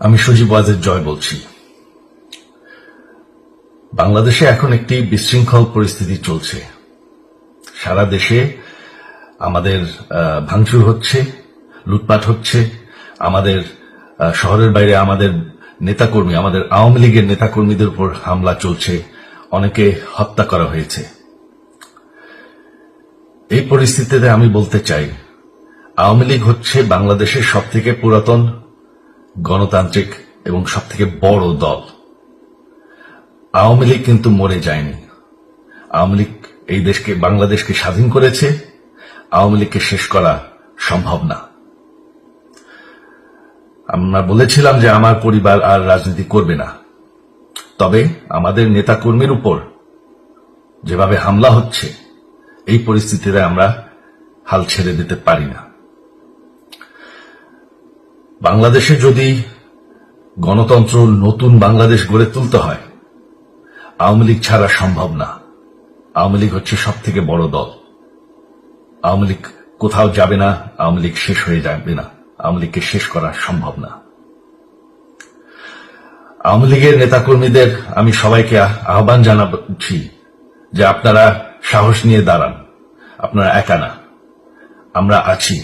আমি সজীব ওয়াজেদ জয় বলছি। বাংলাদেশে এখন একটি বিশৃঙ্খল পরিস্থিতি চলছে। সারা দেশে আমাদের ভাঙচুর হচ্ছে, লুটপাট হচ্ছে, আমাদের শহরের বাইরে আমাদের নেতাকর্মী, আমাদের আওয়ামী লীগের নেতাকর্মীদের উপর হামলা চলছে, অনেকে হত্যা করা হয়েছে। এই পরিস্থিতিতে আমি বলতে চাই, আওয়ামী লীগ হচ্ছে বাংলাদেশের সবথেকে পুরাতন গণতান্ত্রিক এবং সবথেকে বড় দল। আওয়ামী লীগ কিন্তু মরে যায়নি। আওয়ামী লীগ এই দেশকে, বাংলাদেশকে স্বাধীন করেছে। আওয়ামী লীগকে শেষ করা সম্ভব না। আমরা বলেছিলাম যে আমার পরিবার আর রাজনীতি করবে না, তবে আমাদের নেতাকর্মীর উপর যেভাবে হামলা হচ্ছে, এই পরিস্থিতিতে আমরা হাল ছেড়ে দিতে পারি না। বাংলাদেশে যদি গণতন্ত্র, নতুন বাংলাদেশ গড়ে তুলতে হয়, আওয়ামী লীগ ছাড়া সম্ভব না। আওয়ামী লীগ হচ্ছে সব থেকে বড় দল। আওয়ামী লীগ কোথাও যাবে না, আওয়ামী লীগ শেষ হয়ে যাবে না, আওয়ামী লীগকে শেষ করা সম্ভব না। আওয়ামী লীগের নেতাকর্মীদের আমি সবাইকে আহ্বান জানাচ্ছি যে আপনারা সাহস নিয়ে দাঁড়ান। আপনারা একা না, আমরা আছি।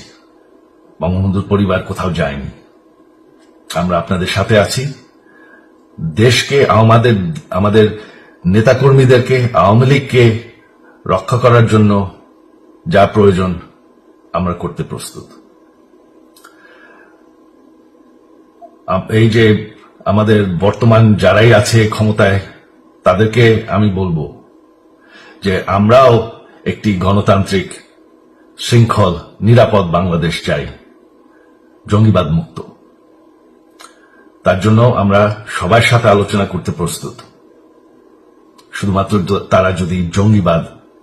বঙ্গবন্ধুর পরিবার কোথাও যায়নি, আমরা আপনাদের সাথে আছি। দেশকে, আমাদের নেতাকর্মীদেরকে, আওয়ামী লীগকে রক্ষা করার জন্য যা প্রয়োজন আমরা করতে প্রস্তুত। এই যে আমাদের বর্তমান যারাই আছে ক্ষমতায়, তাদেরকে আমি বলবো যে আমরাও একটি গণতান্ত্রিক, শৃঙ্খল, নিরাপদ বাংলাদেশ চাই, জঙ্গিবাদ মুক্ত। তার জন্য আমরা সবার সাথে আলোচনা করতে প্রস্তুত। শুধুমাত্র তারা যদি জঙ্গিবাদ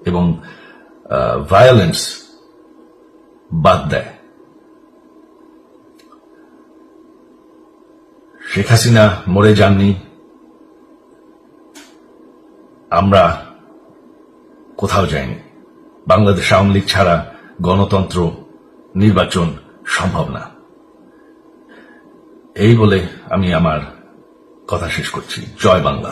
এবং ভায়োলেন্স বাদ দেয়। শেখ হাসিনা মরে যাননি, আমরা কোথাও যাইনি। বাংলাদেশ আওয়ামী লীগ ছাড়া গণতন্ত্র, নির্বাচন সম্ভব না। এই বলে আমি আমার কথা শেষ করছি। জয় বাংলা।